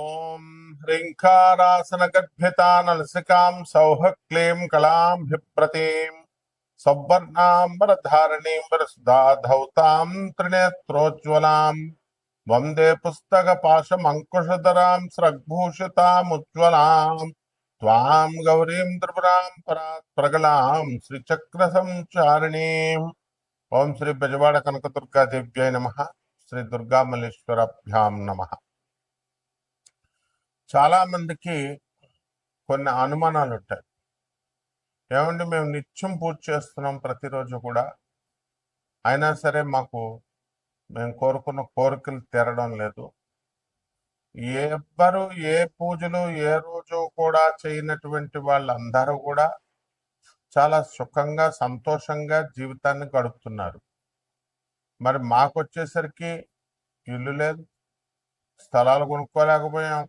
ఓం హ్రీంకారాసనగద్భితానలసికాం సౌః క్లీం కళాంభిప్రతీం సౌవర్ణాంబరధారణీం వరసుధాధౌతాం త్రినేత్రోజ్వలాం వందే పుస్తకపాశమంకుశధరాం స్రగ్భూషితాముజ్వలాం త్వాం గౌరీం త్రిపురాం పరాత్ ప్రగలాం శ్రీచక్రసంచారిణీం. ఓం శ్రీ బెజవాడ కనకదుర్గాదేవ్యై నమః. శ్రీ దుర్గామల్లేశ్వరభ్యాం నమః. చాలా మందికి కొన్ని అనుమానాలు ఉంటాయి. ఏమంటే మేము నిత్యం పూజ చేస్తున్నాం ప్రతిరోజు కూడా, అయినా సరే మేము కోరుకున్న కోరికలు తీరడం లేదు. ఎవ్వరు ఏ పూజలు ఏ రోజు కూడా చేయనటువంటి వాళ్ళందరూ కూడా చాలా సుఖంగా సంతోషంగా జీవితాన్ని గడుపుతున్నారు. మరి మాకొచ్చేసరికి ఇల్లు లేదు, స్థలాలు కొనుక్కోలేకపోయాం,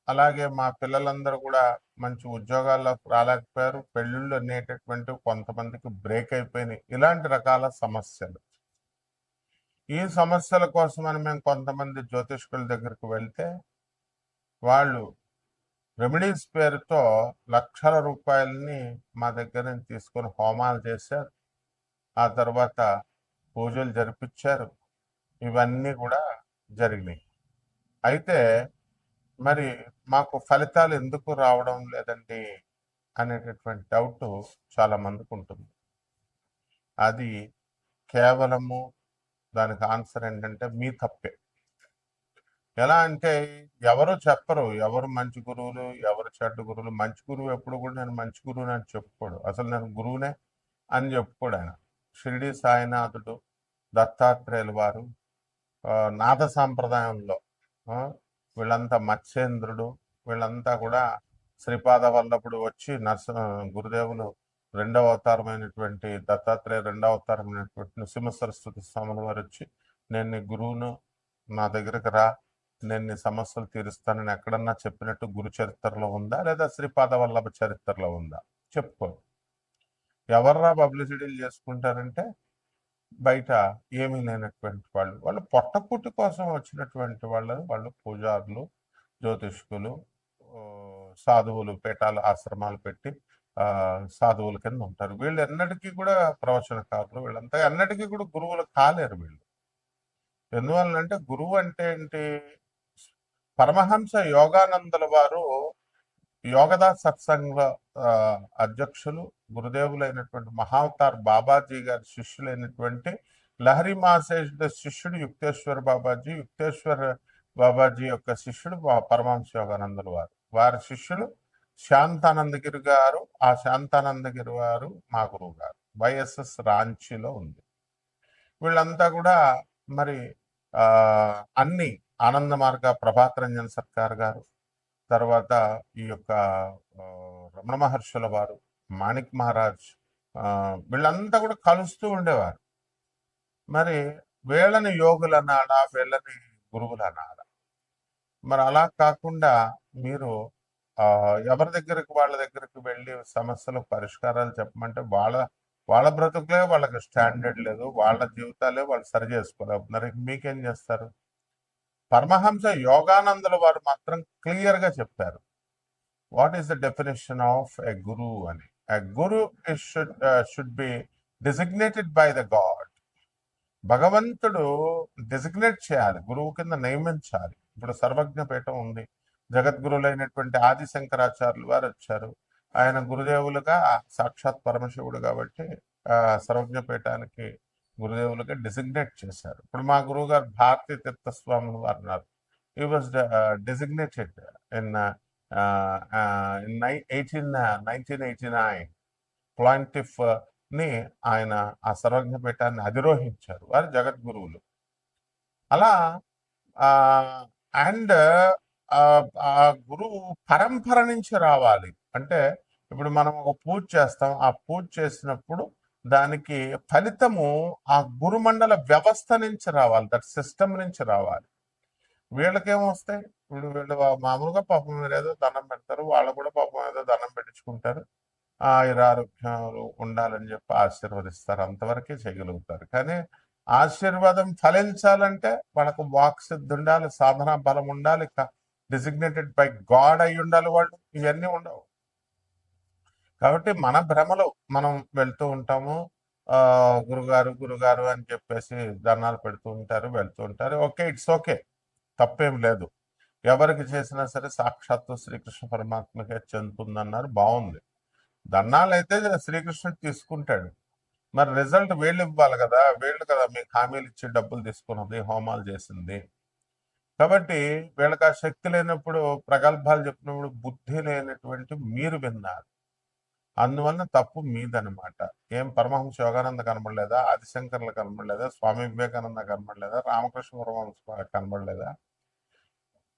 అలాగే మా పిల్లలందరూ కూడా మంచి ఉద్యోగాల్లోకి రాలేకపోయారు, పెళ్ళిళ్ళు అనేటటువంటివి కొంతమందికి బ్రేక్ అయిపోయినాయి. ఇలాంటి రకాల సమస్యలు. ఈ సమస్యల కోసమని మేము కొంతమంది జ్యోతిష్కుల దగ్గరికి వెళ్తే వాళ్ళు రెమెడీస్ పేరుతో లక్షల రూపాయలని మా దగ్గర నుంచి తీసుకొని హోమాలు చేశారు, ఆ తర్వాత పూజలు జరిపించారు. ఇవన్నీ కూడా జరిగినాయి. అయితే మరి మాకు ఫలితాలు ఎందుకు రావడం లేదండి అనేటటువంటి డౌట్ చాలా మందికి ఉంటుంది. అది కేవలము దానికి ఆన్సర్ ఏంటంటే మీ తప్పే. ఎలా అంటే ఎవరు చెప్పరు ఎవరు మంచి గురువులు ఎవరు చెడ్డ గురువులు. మంచి గురువు ఎప్పుడు కూడా నేను మంచి గురువుని అని చెప్పుకోడు, అసలు నేను గురువునే అని చెప్పుకోడు ఆయన. షిరిడి సాయినాథుడు, దత్తాత్రేయుల వారు, నాథ సాంప్రదాయంలో వీళ్ళంతా మత్స్యేంద్రుడు, వీళ్ళంతా కూడా శ్రీపాద వల్లభుడు వచ్చి గురుదేవులు రెండవ అవతారమైనటువంటి దత్తాత్రేయ రెండవ అవతారమైనటువంటి నృసింహ సరస్వతి స్వాముల వారు వచ్చి, నేను నీ గురువును, నా దగ్గరకు రా, నేను నీ సమస్యలు తీరుస్తానని ఎక్కడన్నా చెప్పినట్టు గురు చరిత్రలో ఉందా, లేదా శ్రీపాద వల్లభ చరిత్రలో ఉందా? చెప్పుకో. ఎవర్రా పబ్లిసిటీలు చేసుకుంటారంటే బయట ఏమీ లేనటువంటి వాళ్ళు పొట్టకుట్టు కోసం వచ్చినటువంటి వాళ్ళు పూజారులు, జ్యోతిష్కులు, సాధువులు, పీఠాలు, ఆశ్రమాలు పెట్టి సాధువుల కింద ఉంటారు. వీళ్ళు ఎన్నటికీ కూడా ప్రవచనకారులు, వీళ్ళంతా ఎన్నటికీ కూడా గురువులు కాలేరు వీళ్ళు. ఎందువల్లంటే గురువు అంటే ఏంటి? పరమహంస యోగానందుల వారు యోగదాస్ సత్సంగ అధ్యక్షులు, గురుదేవులైనటువంటి మహావతార్ బాబాజీ గారి శిష్యులైనటువంటి లహరి మహాశేషుడు శిష్యుడు యుక్తేశ్వర బాబాజీ, యుక్తేశ్వర బాబాజీ యొక్క శిష్యుడు పరమహంస యోగానందుల వారు. వారి శిష్యులు శాంతానందగిరి గారు. ఆ శాంతానందగిరి వారు మా గురువు గారు. వైఎస్ఎస్ రాంచీలో ఉంది. వీళ్ళంతా కూడా మరి అన్ని ఆనంద మార్గ ప్రభాత్ రంజన్ సర్కార్ గారు, తర్వాత ఈ యొక్క రమణ మహర్షుల వారు, మాణిక్ మహారాజ్, వీళ్ళంతా కూడా కలుస్తూ ఉండేవారు. మరి వీళ్ళని యోగులు అనాలా, వీళ్ళని గురువులు అనాలా? మరి అలా కాకుండా మీరు ఎవరి దగ్గరికి వాళ్ళ దగ్గరికి వెళ్ళి సమస్యలకు పరిష్కారాలు చెప్పమంటే వాళ్ళ బ్రతుకులే వాళ్ళకి స్టాండర్డ్ లేదు, వాళ్ళ జీవితాలే వాళ్ళు సరి చేసుకోలేకపోతున్నారు. మీకేం చేస్తారు? పరమహంస యోగానందుల వారు మాత్రం క్లియర్గా చెప్పారు, what is the definition of a guru అని. A guru should be designated by the God. భగవంతుడు డిజిగ్నేట్ చేయాలి, గురువు కింద నియమించాలి. ఇప్పుడు సర్వజ్ఞ పీఠం ఉంది, జగద్గురులైనటువంటి ఆది శంకరాచార్యులు వారు వచ్చారు. ఆయన గురుదేవులుగా సాక్షాత్ పరమశివుడు కాబట్టి సర్వజ్ఞ పీఠానికి గురుదేవులుగా డిజిగ్నేట్ చేశారు. ఇప్పుడు మా గురువు గారు భారతీ తీర్థస్వాములు వారు ఉన్నారు. హీ వాజ్ డిజిగ్నేటెడ్ ఇన్ 1989 ప్లాంటిఫ్ ని ఆయన ఆ సర్వజ్ఞ పీఠాన్ని అధిరోహించారు. వారు జగద్గురువులు. అలా అండ్ ఆ గురువు పరంపర నుంచి రావాలి. అంటే ఇప్పుడు మనం ఒక పూజ చేస్తాం, ఆ పూజ చేసినప్పుడు దానికి ఫలితము ఆ గురుమండల వ్యవస్థ నుంచి రావాలి, దట్ సిస్టమ్ నుంచి రావాలి. వీళ్ళకేమొస్తాయి? వీళ్ళు మామూలుగా పాపం మీరు ఏదో దండం పెడతారు, వాళ్ళు కూడా పాపం ఏదో దండం పెట్టించుకుంటారు, ఆయురారోగ్యాలు ఉండాలని చెప్పి ఆశీర్వదిస్తారు, అంతవరకే చేయగలుగుతారు. కానీ ఆశీర్వాదం ఫలించాలంటే వాళ్ళకు వాక్సిద్ధి ఉండాలి, సాధన బలం ఉండాలి, డిజిగ్నేటెడ్ బై గాడ్ అయి ఉండాలి వాళ్ళు, ఇవన్నీ ఉండవు. కాబట్టి మన భ్రమలో మనం వెళ్తూ ఉంటాము. గురుగారు గురుగారు అని చెప్పేసి దండాలు పెడుతూ ఉంటారు, వెళ్తూ ఉంటారు. ఓకే, ఇట్స్ ఓకే, తప్పేం లేదు. ఎవరికి చేసినా సరే సాక్షాత్తు శ్రీకృష్ణ పరమాత్మకే చెందుతుందన్నారు, బాగుంది. దండాలు అయితే శ్రీకృష్ణుడు తీసుకుంటాడు, మరి రిజల్ట్ వీళ్ళు ఇవ్వాలి కదా, వీళ్ళు కదా మీకు హామీలు ఇచ్చి డబ్బులు తీసుకున్నది, హోమాలు చేసింది. కాబట్టి వీళ్ళకి ఆ శక్తి లేనప్పుడు, ప్రగల్భాలు చెప్పినప్పుడు బుద్ధి లేనటువంటి మీరు విన్నారు, అందువలన తప్పు మీదనమాట. ఏం పరమహంస యోగానంద కనబడలేదా, ఆదిశంకర్లు కనబడలేదా, స్వామి వివేకానంద కనబడలేదా, రామకృష్ణ పరమహంస కనబడలేదా,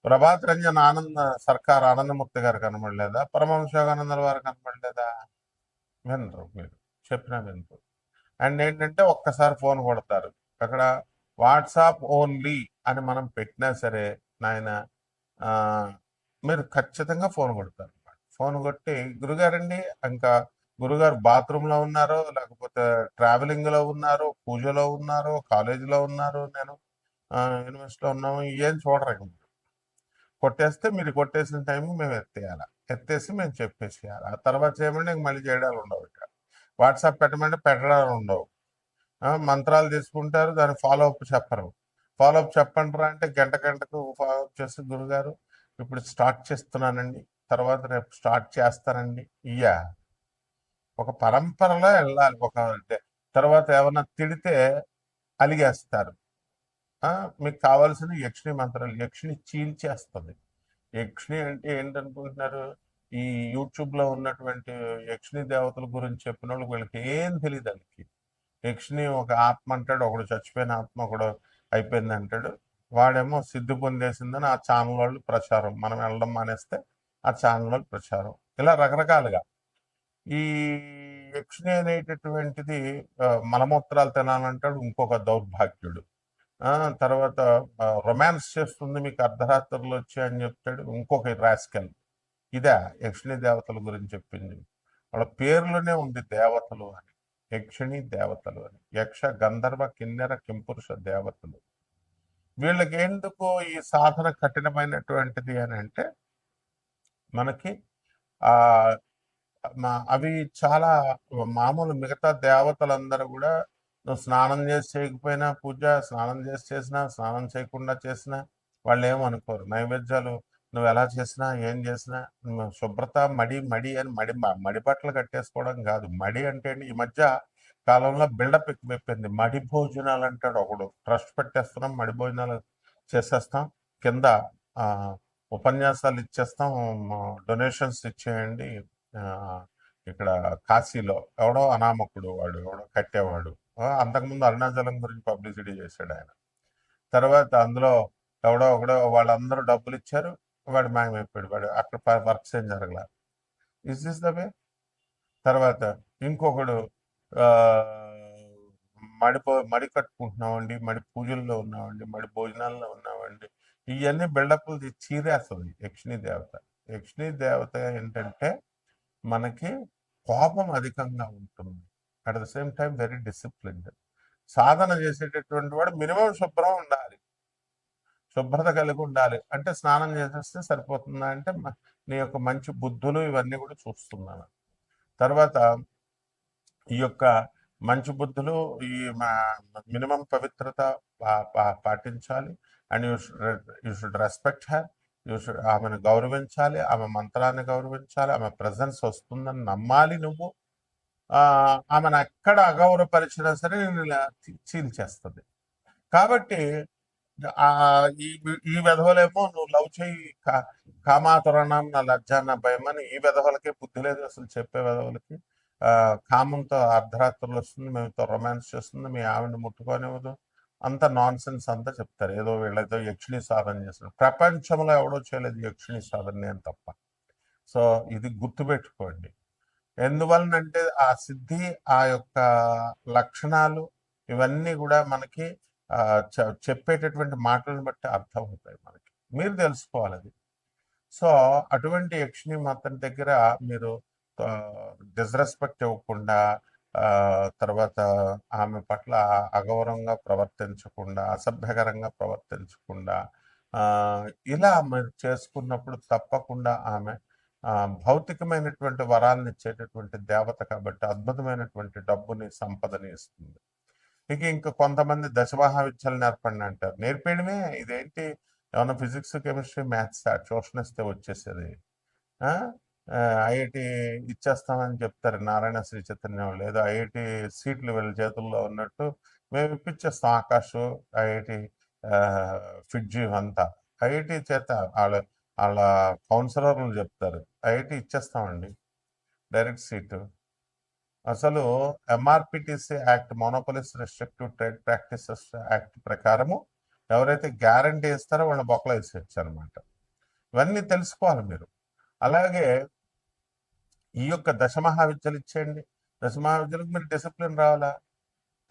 ప్రభాత్ రంజన్ ఆనంద సర్కార్ ఆనందమూర్తి గారు కనబడలేదా, పరమహంస యోగానందల వారు కనబడలేదా? వినరు, మీరు చెప్పినా వినరు. అండ్ ఏంటంటే ఒక్కసారి ఫోన్ కొడతారు. అక్కడ వాట్సాప్ ఓన్లీ అని మనం పెట్టినా సరే నాయన, ఆ, మీరు ఖచ్చితంగా ఫోన్ కొడతారు. ఫోన్ కొట్టి గురుగారండి, ఇంకా గురుగారు బాత్రూంలో ఉన్నారు, లేకపోతే ట్రావెలింగ్లో ఉన్నారు, పూజలో ఉన్నారు, కాలేజీలో ఉన్నారు, నేను యూనివర్సిటీలో ఉన్నాము, ఏం చూడరు. ఇంక కొట్టేస్తే మీరు కొట్టేసిన టైం మేము ఎత్తేయాలి, ఎత్తేసి మేము చెప్పేసేయాలి. ఆ తర్వాత చేయమంటే ఇంక మళ్ళీ చేయడాలు ఉండవు. ఇక్కడ వాట్సాప్ పెట్టమంటే పెట్టడాలు ఉండవు. మంత్రాలు తీసుకుంటారు, దాని ఫాలో అప్ చెప్పరు. ఫాలో అప్ చెప్పండిరా అంటే గంట గంటకు ఫాలో అప్ చేసి గురుగారు ఇప్పుడు స్టార్ట్ చేస్తున్నానండి, తర్వాత రేపు స్టార్ట్ చేస్తానండి. ఇయ్యా ఒక పరంపరలో వెళ్ళాలి. తర్వాత ఏమన్నా తిడితే అలిగేస్తారు. మీకు కావాల్సిన యక్షిణి మంత్రాలు, యక్షిణి చీల్చేస్తుంది. యక్షిణి అంటే ఏంటనుకుంటున్నారు? ఈ యూట్యూబ్ లో ఉన్నటువంటి యక్షిణి దేవతల గురించి చెప్పిన వాళ్ళకి వీళ్ళకి ఏం తెలియదు. వాళ్ళకి యక్షిణి ఒక ఆత్మ అంటాడు, ఒకడు చచ్చిపోయిన ఆత్మ, ఒకడు అయిపోయింది అంటాడు. వాడేమో సిద్ధి పొందేసిందని ఆ ఛానల్ వాళ్ళు ప్రచారం, మనం వెళ్ళడం మానేస్తే ఆ ఛానల్ వాళ్ళు ప్రచారం, ఇలా రకరకాలుగా. ఈ యక్షిణి అనేటటువంటిది మలమూత్రాలు తినాలంటాడు ఇంకొక దౌర్భాగ్యుడు. ఆ తర్వాత రొమాన్స్ చేస్తుంది మీకు అర్ధరాత్రులు వచ్చి అని చెప్తాడు ఇంకొక రాస్కెల్. ఇదే యక్షిణి దేవతల గురించి చెప్పింది. వాళ్ళ పేర్లోనే ఉంది దేవతలు అని, యక్షిణి దేవతలు అని, యక్ష గంధర్వ కిన్నెర కింపురుష దేవతలు. వీళ్ళకి ఎందుకు ఈ సాధన కఠినమైనటువంటిది అని అంటే, మనకి ఆ అవి చాలా మామూలు. మిగతా దేవతలందరూ కూడా నువ్వు స్నానం చేసి చేయకపోయినా పూజ, స్నానం చేసి చేసినా, స్నానం చేయకుండా చేసినా వాళ్ళు ఏమనుకోరు. నైవేద్యాలు నువ్వు ఎలా చేసినా ఏం చేసినా శుభ్రత, మడి మడి అని మడి బట్టలు కట్టేసుకోవడం కాదు. మడి అంటే ఈ మధ్య కాలంలో బిల్డప్ ఎక్కువైపోయింది. మడి భోజనాలు అంటాడు ఒకడు, ట్రస్ట్ పెట్టేస్తున్నాం, మడి భోజనాలు చేసేస్తాం, కింద ఆ, ఉపన్యాసాలు ఇచ్చేస్తాం, డొనేషన్స్ ఇచ్చేయండి. ఆ, ఇక్కడ కాశీలో ఎవడో అనామకుడు, వాడు ఎవడో కట్టేవాడు, అంతకుముందు అరుణాచలం గురించి పబ్లిసిటీ చేశాడు ఆయన. తర్వాత అందులో ఎవడో ఒకడో వాళ్ళందరూ డబ్బులు ఇచ్చారు, వాడు మాయమైపోయాడు, వాడు అక్కడ వర్క్స్ ఏం జరగల. Is this the way? తర్వాత ఇంకొకడు ఆ, మడి కట్టుకుంటున్నామండి, మడి పూజల్లో ఉన్నామండి, మడి భోజనాల్లో ఉన్నామండి, ఇవన్నీ బిల్డప్లు చీరేస్తుంది యక్షిణీ దేవత. యక్షిణీ దేవత ఏంటంటే మనకి కోపం అధికంగా ఉంటుంది, at the same time very disciplined. సాధన చేసేటటువంటి వాడు మినిమం శుభ్రం ఉండాలి, శుభ్రత కలిగి ఉండాలి. అంటే స్నానం చేసేస్తే సరిపోతుందా అంటే నీ యొక్క మంచి బుద్ధులు ఇవన్నీ కూడా చూస్తున్నాను. తర్వాత ఈ యొక్క మంచి బుద్ధులు, ఈ మినిమం పవిత్రత పాటించాలి. And you should respect her, you should ఆమెను గౌరవించాలి, ఆమె మంత్రాన్ని గౌరవించాలి, ఆమె ప్రజెన్స్ వస్తుందని నమ్మాలి నువ్వు. ఆమెను ఎక్కడ అగౌరవపరిచినా సరే నేను చీల్చేస్తుంది. కాబట్టి ఈ ఈ విధవలేమో నువ్వు లవ్ చేయి, కామాతురణం నా లజ్జ నా భయం అని, ఈ విధవలకే బుద్ధి లేదు అసలు, చెప్పే విధవలకి. కామంతో అర్ధరాత్రులు వస్తుంది, మేముతో రొమాన్స్ చేస్తుంది, మీ ఆవిడని ముట్టుకోనివ్వదు, అంత నాన్ సెన్స్ అంతా చెప్తారు. ఏదో వీళ్ళతో యక్షిణి సాధన చేస్తారు, ప్రపంచంలో ఎవడో చేయలేదు యక్షిణి సాధన, నేను తప్ప. సో ఇది గుర్తుపెట్టుకోండి. ఎందువలనంటే ఆ సిద్ధి, ఆ యొక్క లక్షణాలు ఇవన్నీ కూడా మనకి చెప్పేటటువంటి మాటలను బట్టి అర్థం అవుతాయి మనకి, మీరు తెలుసుకోవాలి అది. సో అటువంటి యక్షిణి మాత్రం దగ్గర మీరు డిస్రెస్పెక్ట్ ఇవ్వకుండా, తర్వాత ఆమె పట్ల అగౌరవంగా ప్రవర్తించకుండా, అసభ్యకరంగా ప్రవర్తించకుండా, ఆ, ఇలా మీరు చేసుకున్నప్పుడు తప్పకుండా ఆమె భౌతికమైనటువంటి వరాలను ఇచ్చేటటువంటి దేవత కాబట్టి అద్భుతమైనటువంటి డబ్బుని సంపదని ఇస్తుంది. ఇంకా కొంతమంది దశమహావిద్యలు నేర్పండి అంటారు. నేర్పేయడమే ఇదేంటి, ఏమన్నా ఫిజిక్స్ కెమిస్ట్రీ మ్యాథ్స్ ట్యూషన్ ఇస్తే వచ్చేసేది. ఐఐటి ఇచ్చేస్తామని చెప్తారు నారాయణ శ్రీ చైతన్య వాళ్ళు, ఏదో ఐఐటి సీట్లు వీళ్ళ చేతుల్లో ఉన్నట్టు మేము ఇప్పించేస్తాం. ఆకాష్, ఐఐటి ఫిడ్జి అంతా ఐఐటి చేత వాళ్ళ వాళ్ళ కౌన్సిలర్లు చెప్తారు ఐఐటి ఇచ్చేస్తామండి డైరెక్ట్ సీటు. అసలు MRPTC act, monopolies restrictive trade practices act ప్రకారము ఎవరైతే గ్యారంటీ ఇస్తారో వాళ్ళ బొక్కలు వేసేయచ్చు అనమాట. ఇవన్నీ తెలుసుకోవాలి మీరు. అలాగే ఈ యొక్క దశమహావిద్యలు ఇచ్చేయండి. దశమహావిద్యలకు మీరు డిసిప్లిన్ రావాలా,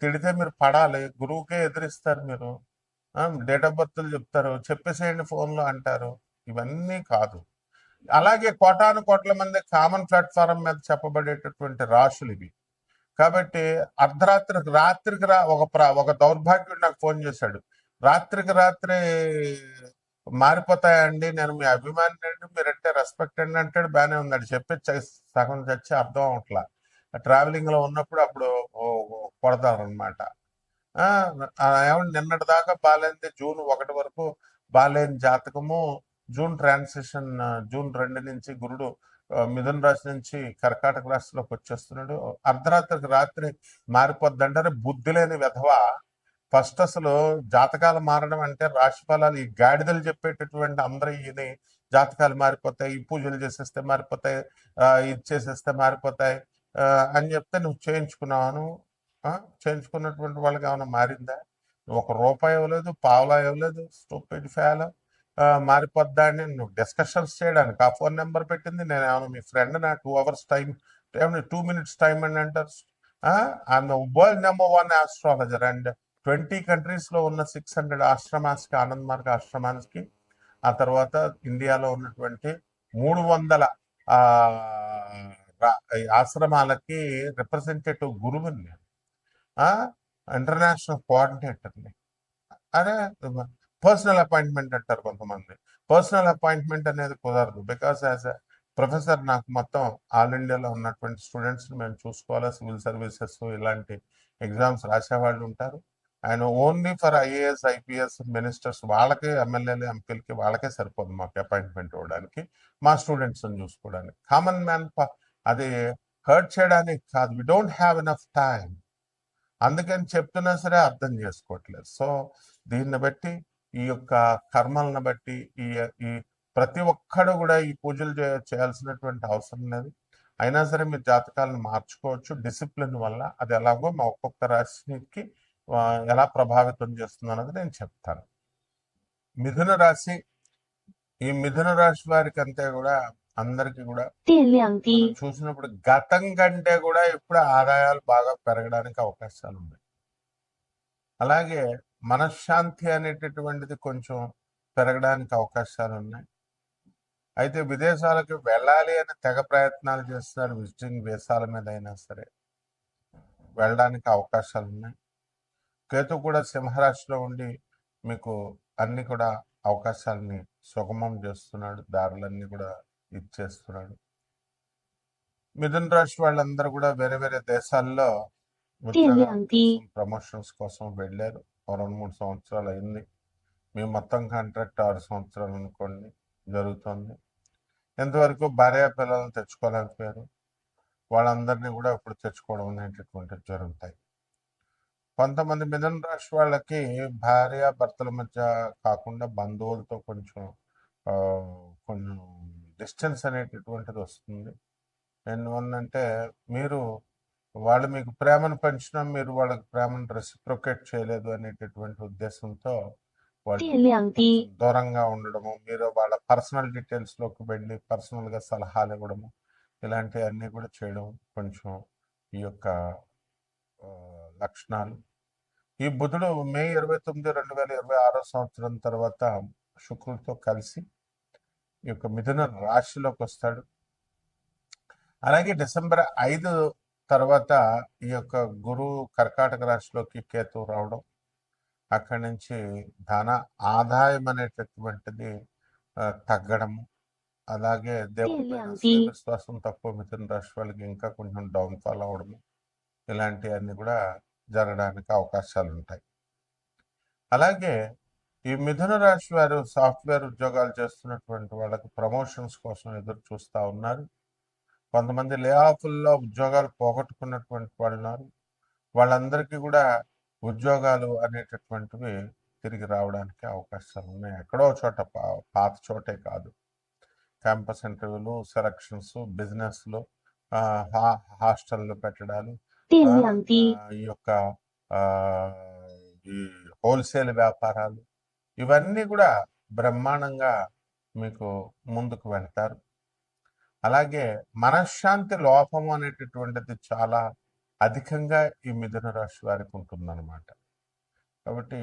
తిడితే మీరు పడాలి, గురువుకే ఎదిరిస్తారు మీరు, డేట్ ఆఫ్ బర్త్లు చెప్తారు, చెప్పేసేయండి ఫోన్లో అంటారు. ఇవన్నీ కాదు. అలాగే కోటాను కోట్ల మంది కామన్ ప్లాట్ఫారం మీద చెప్పబడేటటువంటి రాశులు ఇవి. కాబట్టి రాత్రికి ఒక దౌర్భాగ్యుడు నాకు ఫోన్ చేశాడు. రాత్రికి రాత్రి మారిపోతాయండి, నేను మీ అభిమాని అండి, మీరంటే రెస్పెక్ట్ అండి అంటాడు. బాగానే ఉన్నాడు, చెప్పి సగం చచ్చి అర్థం అవట్లా. ట్రావెలింగ్ లో ఉన్నప్పుడు అప్పుడు కొడతారు అనమాట. ఏమంటే నిన్నటి దాకా బాగాలేంది, జూన్ 1 వరకు బాగాలేని జాతకము, జూన్ ట్రాన్సిషన్ జూన్ 2 నుంచి గురుడు మిథున రాశి నుంచి కర్కాటక రాశిలోకి వచ్చేస్తున్నాడు. అర్ధరాత్రికి రాత్రి మారిపోద్దంటారు. బుద్ధి లేని విధవ. ఫస్ట్ అసలు జాతకాలు మారడం అంటే రాశి ఫలాలు ఈ గాడిదలు చెప్పేటటువంటి అందరూ ఈయన జాతకాలు మారిపోతాయి, ఈ పూజలు చేసేస్తే మారిపోతాయి, ఇది చేసేస్తే మారిపోతాయి అని చెప్తే నువ్వు చేయించుకున్నావు. చేయించుకున్నటువంటి వాళ్ళకి ఏమైనా మారిందా? ₹1 ఇవ్వలేదు, పావలా ఇవ్వలేదు. Stupid fellow. మారిపోద్దా అని నువ్వు డిస్కషన్స్ చేయడానికి ఆ ఫోన్ నెంబర్ పెట్టింది. నేను ఏమైనా మీ ఫ్రెండ్ నా 2 hours టైం, 2 minutes టైం అని అంటారు. I'm world #1 astrologer and 20 countries లో ఉన్న 600 ఆశ్రమాస్కి, ఆనంద్ మార్గ ఆశ్రమానికి, ఆ తర్వాత ఇండియాలో ఉన్నటువంటి 300 ఆశ్రమాలకి రిప్రజెంటేటివ్ గురువుని, ఇంటర్నేషనల్ కోఆర్డినేటర్ని. అరే, పర్సనల్ అపాయింట్మెంట్ అంటారు కొంతమంది. పర్సనల్ అపాయింట్మెంట్ అనేది కుదరదు. బికాస్ యాజ్ ఎ ప్రొఫెసర్ నాకు మొత్తం ఆల్ ఇండియాలో ఉన్నటువంటి స్టూడెంట్స్ని మేము చూసుకోవాలి. సివిల్ సర్వీసెస్ ఇలాంటి ఎగ్జామ్స్ రాసేవాళ్ళు ఉంటారు. And only for IAS, IPS, ministers వాళ్ళకి, ఎమ్మెల్యేలు, ఎంపీలకి వాళ్ళకే సరిపోదు మాకు అపాయింట్మెంట్ ఇవ్వడానికి, మా స్టూడెంట్స్ని చూసుకోవడానికి. కామన్ మ్యాన్ అది హర్ట్ చేయడానికి కాదు. We don't have enough time. అందుకని చెప్తున్నా సరే అర్థం చేసుకోవట్లేదు. సో దీన్ని బట్టి, ఈ యొక్క కర్మలను బట్టి, ఈ ఈ ప్రతి ఒక్కడు కూడా ఈ పూజలు చేయాల్సినటువంటి అవసరం లేదు. అయినా సరే మీరు జాతకాలను మార్చుకోవచ్చు డిసిప్లిన్ వల్ల. అది ఎలాగో మా ఒక్కొక్క రాశికి ఎలా ప్రభావితం చేస్తుంది అన్నది నేను చెప్తాను. మిథున రాశి, ఈ మిథున రాశి వారికి అంతే కూడా అందరికీ కూడా చూసినప్పుడు గతం కంటే కూడా ఇప్పుడు ఆదాయాలు బాగా పెరగడానికి అవకాశాలు ఉన్నాయి. అలాగే మనశ్శాంతి అనేటటువంటిది కొంచెం పెరగడానికి అవకాశాలు ఉన్నాయి. అయితే విదేశాలకు వెళ్ళాలి అని తెగ ప్రయత్నాలు చేస్తున్నారు. విజిటింగ్ వీసాల మీద అయినా సరే వెళ్ళడానికి అవకాశాలు ఉన్నాయి. కేతు కూడా సింహరాశిలో ఉండి మీకు అన్ని కూడా అవకాశాలని సుగమం చేస్తున్నాడు, దారులన్నీ కూడా ఇచ్చేస్తున్నాడు. మిథున రాశి వాళ్ళందరూ కూడా వేరే వేరే దేశాల్లో ప్రమోషన్స్ కోసం వెళ్ళారు. 2-3 సంవత్సరాలు అయింది. మేము మొత్తం కాంట్రాక్ట్ 6 సంవత్సరాలు అనుకోండి జరుగుతుంది. ఎంతవరకు భార్య పిల్లలను తెచ్చుకోలేకపోయారు. వాళ్ళందరినీ కూడా ఇప్పుడు తెచ్చుకోవడం అనేటటువంటివి జరుగుతాయి. కొంతమంది మిథున రాశి వాళ్ళకి భార్య భర్తల మధ్య కాకుండా బంధువులతో కొంచెం డిస్టెన్స్ అనేటటువంటిది వస్తుంది. ఎందువల్లంటే వాళ్ళు మీకు ప్రేమను పంచినా మీరు వాళ్ళకి ప్రేమను రెసిప్రొకేట్ చేయలేదు అనేటటువంటి ఉద్దేశంతో వాళ్ళు దూరంగా ఉండడము, మీరు వాళ్ళ పర్సనల్ డీటెయిల్స్లోకి వెళ్ళి పర్సనల్గా సలహాలు ఇవ్వడము, ఇలాంటివన్నీ కూడా చేయడం కొంచెం ఈ యొక్క లక్షణాలు. ఈ బుధుడు మే 29, 2026 సంవత్సరం తర్వాత శుక్రుడితో కలిసి ఈ యొక్క మిథున రాశిలోకి వస్తాడు. అలాగే డిసెంబర్ 5 తర్వాత ఈ యొక్క గురువు కర్కాటక రాశిలోకి కేతు రావడం, అక్కడి నుంచి ధన ఆదాయం అనేటటువంటిది తగ్గడము, అలాగే దేవుడి పైన 电量 అసలే 低， విశ్వాసం తక్కువ మిథున రాశి వాళ్ళకి ఇంకా కొంచెం డౌన్ఫాల్ అవడము, ఇలాంటివన్నీ కూడా జరగడానికి అవకాశాలు ఉంటాయి. అలాగే ఈ మిథున రాశి వారు సాఫ్ట్వేర్ ఉద్యోగాలు చేస్తున్నటువంటి వాళ్ళకి ప్రమోషన్స్ కోసం ఎదురు చూస్తూ ఉన్నారు. కొంతమంది లే ఆఫ్ల్లో ఉద్యోగాలు పోగొట్టుకున్నటువంటి వాళ్ళు ఉన్నారు. వాళ్ళందరికీ కూడా ఉద్యోగాలు అనేటటువంటివి తిరిగి రావడానికి అవకాశాలు ఉన్నాయి. ఎక్కడో చోట పాత చోటే కాదు. క్యాంపస్ ఇంటర్వ్యూలు, సెలక్షన్స్, బిజినెస్లు, హాస్టళ్ళు పెట్టడాలు, 电量低， ఈ యొక్క ఆ, ఈ హోల్సేల్ వ్యాపారాలు, ఇవన్నీ కూడా బ్రహ్మాండంగా మీకు ముందుకు వెళ్తారు. అలాగే మనశ్శాంతి లోపం అనేటటువంటిది చాలా అధికంగా ఈ మిథున రాశి వారికి ఉంటుందన్నమాట. కాబట్టి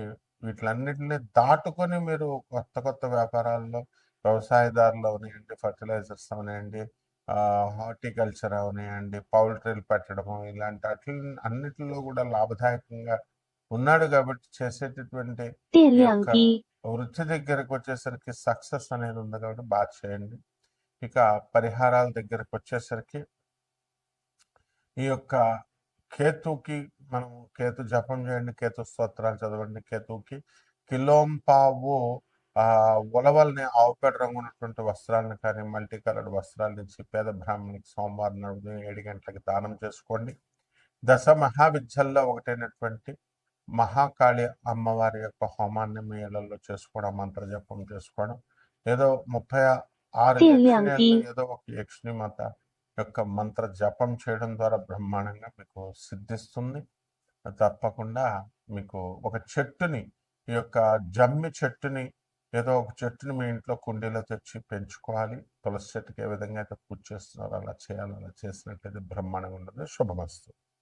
వీటిలన్నిటిని దాటుకొని మీరు కొత్త కొత్త వ్యాపారాల్లో, వ్యవసాయదారులు అవనివ్వండి, ఫర్టిలైజర్స్ అవనివ్వండి, హార్టికల్చర్ అవనివ్వండి, పౌల్ట్రీలు పెట్టడము, ఇలాంటి అన్నిటిలో కూడా లాభదాయకంగా ఉన్నాడు కాబట్టి చేసేటటువంటి 电 ఈ 量 యొక్క 低， వృత్తి దగ్గరకు వచ్చేసరికి సక్సెస్ అనేది ఉంది కాబట్టి బాగా చేయండి. ఇక పరిహారాల దగ్గరకు వచ్చేసరికి ఈ యొక్క కేతుకి మనం కేతు జపం చేయండి, కేతు స్తోత్రాలు చదవండి. కేతుకి కిలోంపావు ఉలవల్ని ఆవుపేట రంగు ఉన్నటువంటి వస్త్రాలను కానీ మల్టీ కలర్డ్ వస్త్రాలు ఇచ్చి పేద బ్రాహ్మణికి సోమవారం నాడు ఉదయం 7 గంటలకి దానం చేసుకోండి. దశ మహావిద్యల్లో ఒకటైనటువంటి మహాకాళి అమ్మవారి యొక్క హోమాన్ని మీ ఇళ్లలో చేసుకోవడం, మంత్ర జపం చేసుకోవడం, ఏదో 36 电量 యక్షిణీల్లో 低， ఏదో ఒక యక్షిణి మాత యొక్క మంత్ర జపం చేయడం ద్వారా బ్రహ్మాండంగా మీకు సిద్ధిస్తుంది. తప్పకుండా మీకు ఒక చెట్టుని, ఈ యొక్క జమ్మి చెట్టుని, ఏదో ఒక చెట్టుని మీ ఇంట్లో కుండీలో తెచ్చి పెంచుకోవాలి. తులసి చెట్టుకి ఏ విధంగా అయితే పూజ చేస్తున్నారో అలా చేయాలి. అలా చేసినట్లయితే బ్రహ్మాండంగా ఉండదు. శుభమస్తు.